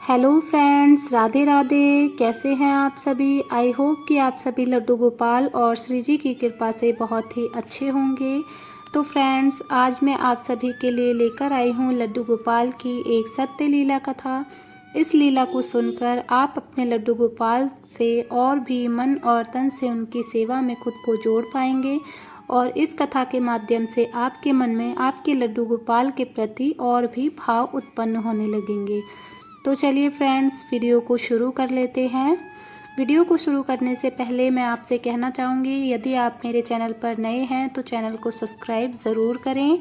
Hello friends, Radhe Radhe. कैसे हैं आप सभी। आई होप कि आप सभी लड्डू गोपाल और श्री जी की कृपा से बहुत ही अच्छे होंगे। तो फ्रेंड्स, आज मैं आप सभी के लिए लेकर आई हूँ लड्डू गोपाल की एक सत्य लीला कथा। इस लीला को सुनकर आप अपने लड्डू गोपाल से और भी मन और तन से उनकी सेवा में खुद को जोड़ पाएंगे और इस कथा के माध्यम से आपके मन में आपके लड्डू गोपाल के प्रति और भी भाव उत्पन्न होने लगेंगे। तो चलिए फ्रेंड्स, वीडियो को शुरू कर लेते हैं। वीडियो को शुरू करने से पहले मैं आपसे कहना चाहूँगी, यदि आप मेरे चैनल पर नए हैं तो चैनल को सब्सक्राइब ज़रूर करें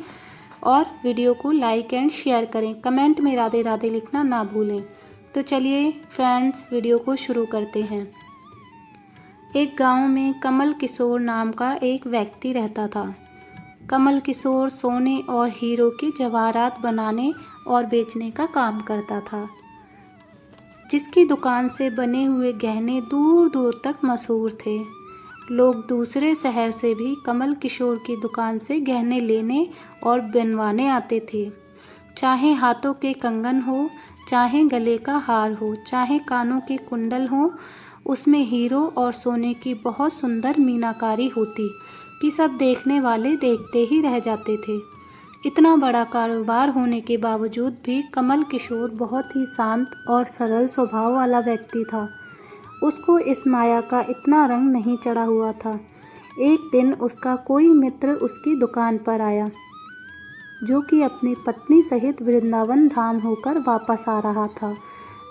और वीडियो को लाइक एंड शेयर करें। कमेंट में राधे राधे लिखना ना भूलें। तो चलिए फ्रेंड्स, वीडियो को शुरू करते हैं। एक गांव में कमल किशोर नाम का एक व्यक्ति रहता था। कमल किशोर सोने और हीरो के जवाहरात बनाने और बेचने का काम करता था, जिसकी दुकान से बने हुए गहने दूर दूर तक मशहूर थे। लोग दूसरे शहर से भी कमल किशोर की दुकान से गहने लेने और बनवाने आते थे। चाहे हाथों के कंगन हो, चाहे गले का हार हो, चाहे कानों के कुंडल हो, उसमें हीरो और सोने की बहुत सुंदर मीनाकारी होती कि सब देखने वाले देखते ही रह जाते थे। इतना बड़ा कारोबार होने के बावजूद भी कमल किशोर बहुत ही शांत और सरल स्वभाव वाला व्यक्ति था। उसको इस माया का इतना रंग नहीं चढ़ा हुआ था। एक दिन उसका कोई मित्र उसकी दुकान पर आया, जो कि अपनी पत्नी सहित वृंदावन धाम होकर वापस आ रहा था।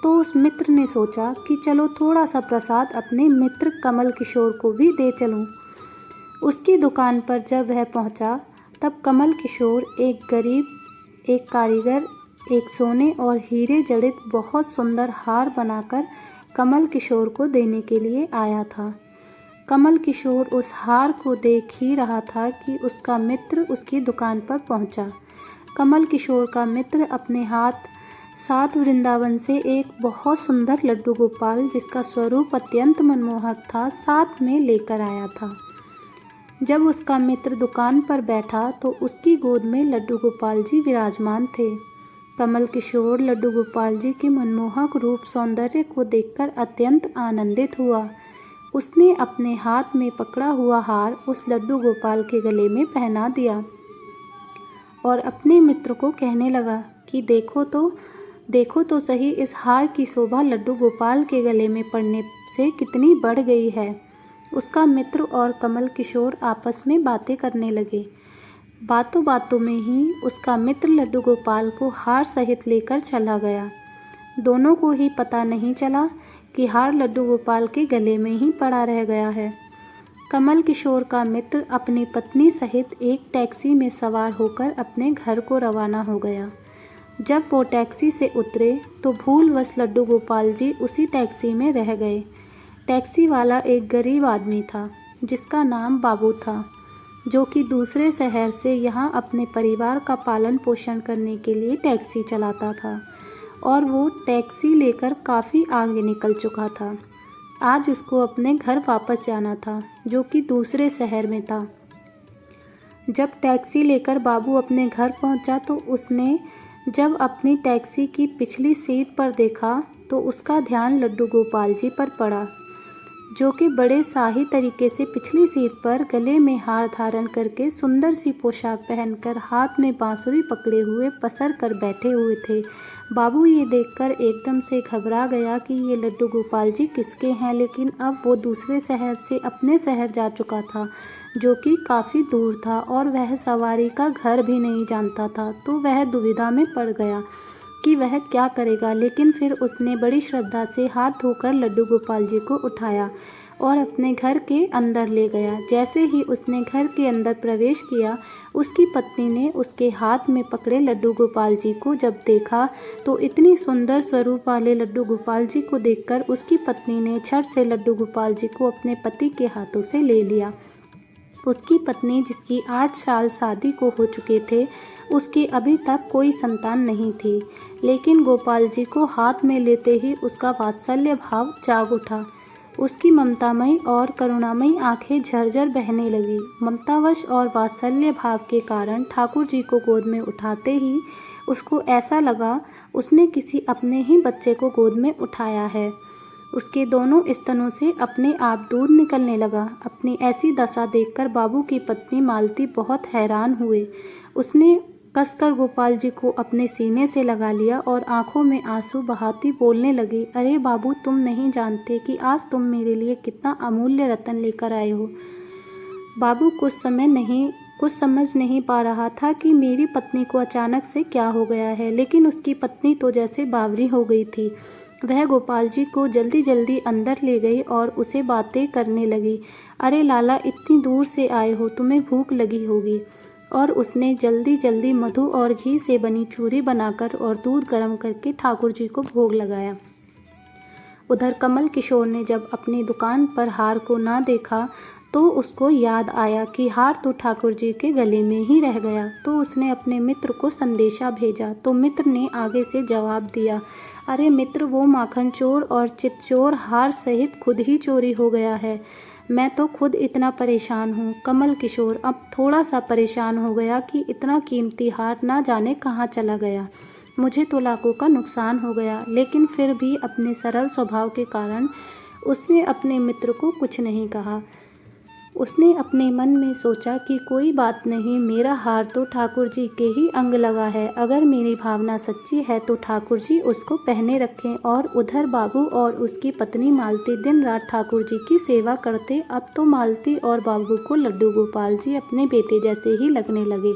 तो उस मित्र ने सोचा कि चलो थोड़ा सा प्रसाद अपने मित्र कमल किशोर को भी दे चलूं। उसकी दुकान पर जब वह पहुंचा, तब कमल किशोर एक गरीब, एक कारीगर, एक सोने और हीरे जड़ित बहुत सुंदर हार बनाकर कमल किशोर को देने के लिए आया था। कमल किशोर उस हार को देख ही रहा था कि उसका मित्र उसकी दुकान पर पहुंचा। कमल किशोर का मित्र अपने हाथ साथ वृंदावन से एक बहुत सुंदर लड्डू गोपाल, जिसका स्वरूप अत्यंत मनमोहक था, साथ में लेकर आया था। जब उसका मित्र दुकान पर बैठा तो उसकी गोद में लड्डू गोपाल जी विराजमान थे। कमल किशोर लड्डू गोपाल जी के मनमोहक रूप सौंदर्य को देखकर अत्यंत आनंदित हुआ। उसने अपने हाथ में पकड़ा हुआ हार उस लड्डू गोपाल के गले में पहना दिया और अपने मित्र को कहने लगा कि देखो तो सही, इस हार की शोभा लड्डू गोपाल के गले में पड़ने से कितनी बढ़ गई है। उसका मित्र और कमल किशोर आपस में बातें करने लगे। बातों बातों में ही उसका मित्र लड्डू गोपाल को हार सहित लेकर चला गया। दोनों को ही पता नहीं चला कि हार लड्डू गोपाल के गले में ही पड़ा रह गया है। कमल किशोर का मित्र अपनी पत्नी सहित एक टैक्सी में सवार होकर अपने घर को रवाना हो गया। जब वो टैक्सी से उतरे तो भूलवश लड्डू गोपाल जी उसी टैक्सी में रह गए। टैक्सी वाला एक गरीब आदमी था, जिसका नाम बाबू था, जो कि दूसरे शहर से यहाँ अपने परिवार का पालन पोषण करने के लिए टैक्सी चलाता था और वो टैक्सी लेकर काफ़ी आगे निकल चुका था। आज उसको अपने घर वापस जाना था, जो कि दूसरे शहर में था। जब टैक्सी लेकर बाबू अपने घर पहुँचा तो उसने जब अपनी टैक्सी की पिछली सीट पर देखा तो उसका ध्यान लड्डू गोपाल जी पर पड़ा, जो कि बड़े शाही तरीके से पिछली सीट पर गले में हार धारण करके सुंदर सी पोशाक पहनकर हाथ में बांसुरी पकड़े हुए पसर कर बैठे हुए थे। बाबू ये देखकर एकदम से घबरा गया कि ये लड्डू गोपाल जी किसके हैं, लेकिन अब वो दूसरे शहर से अपने शहर जा चुका था, जो कि काफ़ी दूर था और वह सवारी का घर भी नहीं जानता था। तो वह दुविधा में पड़ गया कि वह क्या करेगा। लेकिन फिर उसने बड़ी श्रद्धा से हाथ धोकर लड्डू गोपाल जी को उठाया और अपने घर के अंदर ले गया। जैसे ही उसने घर के अंदर प्रवेश किया, उसकी पत्नी ने उसके हाथ में पकड़े लड्डू गोपाल जी को जब देखा तो इतनी सुंदर स्वरूप वाले लड्डू गोपाल जी को देखकर उसकी पत्नी ने झट से लड्डू गोपाल जी को अपने पति के हाथों से ले लिया। उसकी पत्नी, जिसकी 8 साल शादी को हो चुके थे, उसकी अभी तक कोई संतान नहीं थी, लेकिन गोपाल जी को हाथ में लेते ही उसका वात्सल्य भाव जाग उठा। उसकी ममतामयी और करुणामयी आंखें झरझर बहने लगी। ममतावश और वात्सल्य भाव के कारण ठाकुर जी को गोद में उठाते ही उसको ऐसा लगा उसने किसी अपने ही बच्चे को गोद में उठाया है। उसके दोनों स्तनों से अपने आप दूध निकलने लगा। अपनी ऐसी दशा देखकर बाबू की पत्नी मालती बहुत हैरान हुए। उसने कसकर गोपाल जी को अपने सीने से लगा लिया और आंखों में आंसू बहाती बोलने लगी, अरे बाबू, तुम नहीं जानते कि आज तुम मेरे लिए कितना अमूल्य रतन लेकर आए हो। बाबू कुछ समझ नहीं पा रहा था कि मेरी पत्नी को अचानक से क्या हो गया है, लेकिन उसकी पत्नी तो जैसे बावरी हो गई थी। वह गोपाल जी को जल्दी जल्दी अंदर ले गई और उसे बातें करने लगी। अरे लाला, इतनी दूर से आए हो, तुम्हें भूख लगी होगी। और उसने जल्दी जल्दी मधु और घी से बनी चूरी बनाकर और दूध गर्म करके ठाकुर जी को भोग लगाया। उधर कमल किशोर ने जब अपनी दुकान पर हार को ना देखा तो उसको याद आया कि हार तो ठाकुर जी के गले में ही रह गया। तो उसने अपने मित्र को संदेशा भेजा। तो मित्र ने आगे से जवाब दिया, अरे मित्र, वो माखन चोर और चितचोर हार सहित खुद ही चोरी हो गया है। मैं तो खुद इतना परेशान हूँ। कमल किशोर अब थोड़ा सा परेशान हो गया कि इतना कीमती हार ना जाने कहाँ चला गया। मुझे तो लाखों का नुकसान हो गया, लेकिन फिर भी अपने सरल स्वभाव के कारण उसने अपने मित्र को कुछ नहीं कहा। उसने अपने मन में सोचा कि कोई बात नहीं, मेरा हार तो ठाकुर जी के ही अंग लगा है। अगर मेरी भावना सच्ची है तो ठाकुर जी उसको पहने रखें। और उधर बाबू और उसकी पत्नी मालती दिन रात ठाकुर जी की सेवा करते। अब तो मालती और बाबू को लड्डू गोपाल जी अपने बेटे जैसे ही लगने लगे।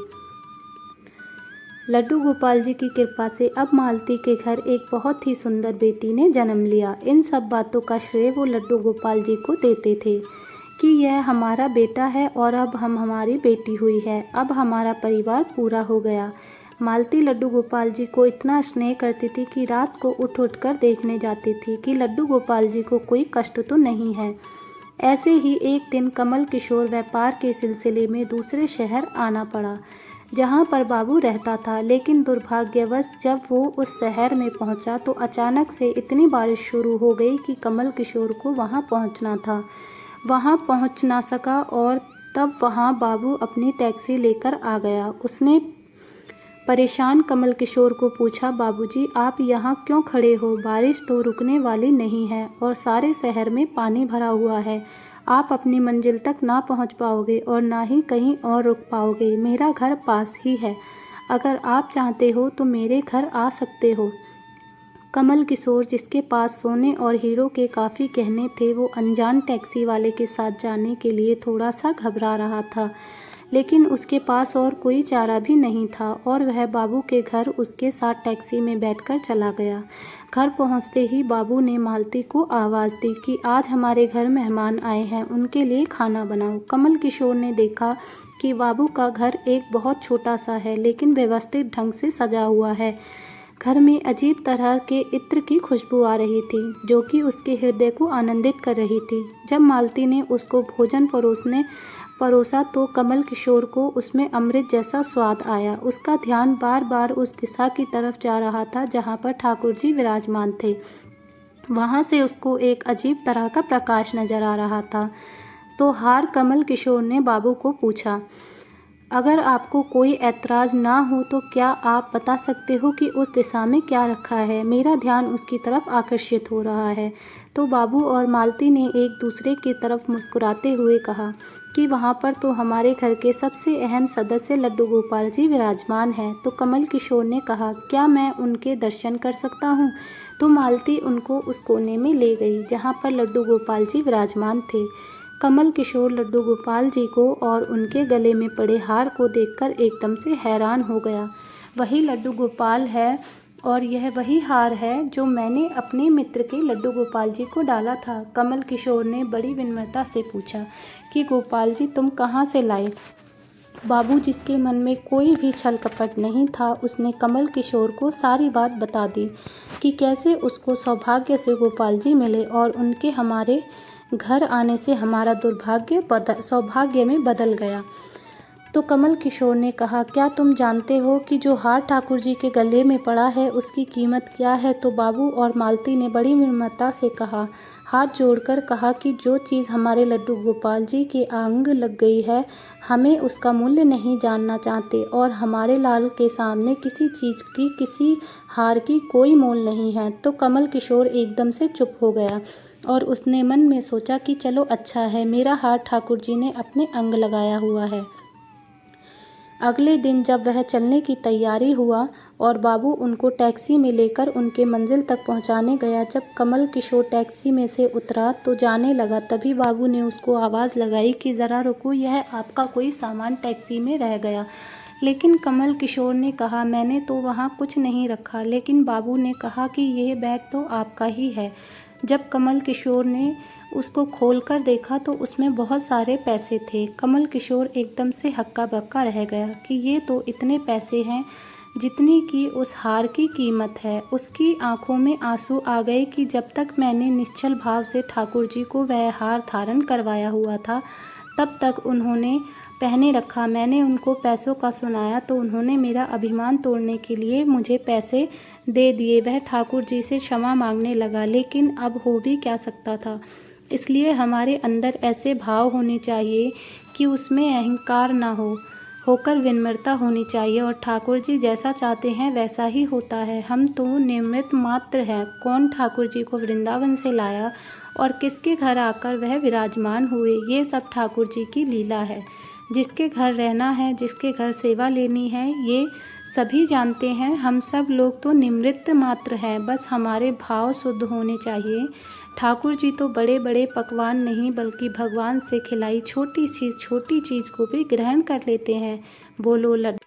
लड्डू गोपाल जी की कृपा से अब मालती के घर एक बहुत ही सुंदर बेटी ने जन्म लिया। इन सब बातों का श्रेय वो लड्डू गोपाल जी को देते थे कि यह हमारा बेटा है और अब हमारी बेटी हुई है। अब हमारा परिवार पूरा हो गया। मालती लड्डू गोपाल जी को इतना स्नेह करती थी कि रात को उठ उठ कर देखने जाती थी कि लड्डू गोपाल जी को कोई कष्ट तो नहीं है। ऐसे ही एक दिन कमल किशोर व्यापार के सिलसिले में दूसरे शहर आना पड़ा जहाँ पर बाबू रहता था। लेकिन दुर्भाग्यवश जब वो उस शहर में पहुँचा तो अचानक से इतनी बारिश शुरू हो गई कि कमल किशोर को वहाँ पहुँचना था। वहाँ पहुँच ना सका और तब वहाँ बाबू अपनी टैक्सी लेकर आ गया। उसने परेशान कमल किशोर को पूछा, बाबूजी, आप यहाँ क्यों खड़े हो? बारिश तो रुकने वाली नहीं है और सारे शहर में पानी भरा हुआ है। आप अपनी मंजिल तक ना पहुँच पाओगे और ना ही कहीं और रुक पाओगे। मेरा घर पास ही है। अगर आप चाहते हो तो मेरे घर आ सकते हो। कमल किशोर, जिसके पास सोने और हीरो के काफ़ी गहने थे, वो अनजान टैक्सी वाले के साथ जाने के लिए थोड़ा सा घबरा रहा था। लेकिन उसके पास और कोई चारा भी नहीं था और वह बाबू के घर उसके साथ टैक्सी में बैठकर चला गया। घर पहुंचते ही बाबू ने मालती को आवाज़ दी कि आज हमारे घर मेहमान आए हैं, उनके लिए खाना बनाओ। कमल किशोर ने देखा कि बाबू का घर एक बहुत छोटा सा है, लेकिन व्यवस्थित ढंग से सजा हुआ है। घर में अजीब तरह के इत्र की खुशबू आ रही थी, जो कि उसके हृदय को आनंदित कर रही थी। जब मालती ने उसको भोजन परोसा तो कमल किशोर को उसमें अमृत जैसा स्वाद आया। उसका ध्यान बार बार उस दिशा की तरफ जा रहा था जहाँ पर ठाकुर जी विराजमान थे। वहाँ से उसको एक अजीब तरह का प्रकाश नजर आ रहा था। तो कमल किशोर ने बाबू को पूछा, अगर आपको कोई ऐतराज़ ना हो तो क्या आप बता सकते हो कि उस दिशा में क्या रखा है? मेरा ध्यान उसकी तरफ आकर्षित हो रहा है। तो बाबू और मालती ने एक दूसरे की तरफ मुस्कुराते हुए कहा कि वहाँ पर तो हमारे घर के सबसे अहम सदस्य लड्डू गोपाल जी विराजमान हैं। तो कमल किशोर ने कहा, क्या मैं उनके दर्शन कर सकता हूँ? तो मालती उनको उस कोने में ले गई जहाँ पर लड्डू गोपाल जी विराजमान थे। कमल किशोर लड्डू गोपाल जी को और उनके गले में पड़े हार को देखकर एकदम से हैरान हो गया। वही लड्डू गोपाल है और यह वही हार है जो मैंने अपने मित्र के लड्डू गोपाल जी को डाला था। कमल किशोर ने बड़ी विनम्रता से पूछा कि गोपाल जी तुम कहाँ से लाए? बाबू, जिसके मन में कोई भी छल कपट नहीं था, उसने कमल किशोर को सारी बात बता दी कि कैसे उसको सौभाग्य से गोपाल जी मिले और उनके हमारे घर आने से हमारा दुर्भाग्य सौभाग्य में बदल गया। तो कमल किशोर ने कहा, क्या तुम जानते हो कि जो हार ठाकुर जी के गले में पड़ा है उसकी कीमत क्या है? तो बाबू और मालती ने बड़ी विनम्रता से कहा, हाथ जोड़कर कहा कि जो चीज़ हमारे लड्डू गोपाल जी के अंग लग गई है, हमें उसका मूल्य नहीं जानना चाहते और हमारे लाल के सामने किसी चीज़ की, किसी हार की कोई मोल नहीं है। तो कमल किशोर एकदम से चुप हो गया और उसने मन में सोचा कि चलो अच्छा है, मेरा हार ठाकुर जी ने अपने अंग लगाया हुआ है। अगले दिन जब वह चलने की तैयारी हुआ और बाबू उनको टैक्सी में लेकर उनके मंजिल तक पहुंचाने गया, जब कमल किशोर टैक्सी में से उतरा तो जाने लगा, तभी बाबू ने उसको आवाज़ लगाई कि ज़रा रुको, यह आपका कोई सामान टैक्सी में रह गया। लेकिन कमल किशोर ने कहा, मैंने तो वहाँ कुछ नहीं रखा। लेकिन बाबू ने कहा कि यह बैग तो आपका ही है। जब कमल किशोर ने उसको खोलकर देखा तो उसमें बहुत सारे पैसे थे। कमल किशोर एकदम से हक्का बक्का रह गया कि ये तो इतने पैसे हैं जितनी की उस हार की कीमत है। उसकी आंखों में आंसू आ गए कि जब तक मैंने निश्चल भाव से ठाकुर जी को वह हार धारण करवाया हुआ था, तब तक उन्होंने पहने रखा। मैंने उनको पैसों का सुनाया तो उन्होंने मेरा अभिमान तोड़ने के लिए मुझे पैसे दे दिए। वह ठाकुर जी से क्षमा मांगने लगा, लेकिन अब हो भी क्या सकता था। इसलिए हमारे अंदर ऐसे भाव होने चाहिए कि उसमें अहंकार ना होकर विनम्रता होनी चाहिए और ठाकुर जी जैसा चाहते हैं वैसा ही होता है। हम तो निमित्त मात्र हैं। कौन ठाकुर जी को वृंदावन से लाया और किसके घर आकर वह विराजमान हुए, ये सब ठाकुर जी की लीला है। जिसके घर रहना है, जिसके घर सेवा लेनी है, ये सभी जानते हैं। हम सब लोग तो निमित्त मात्र हैं, बस हमारे भाव शुद्ध होने चाहिए। ठाकुर जी तो बड़े बड़े पकवान नहीं बल्कि भगवान से खिलाई छोटी चीज़ को भी ग्रहण कर लेते हैं। बोलो लड्डू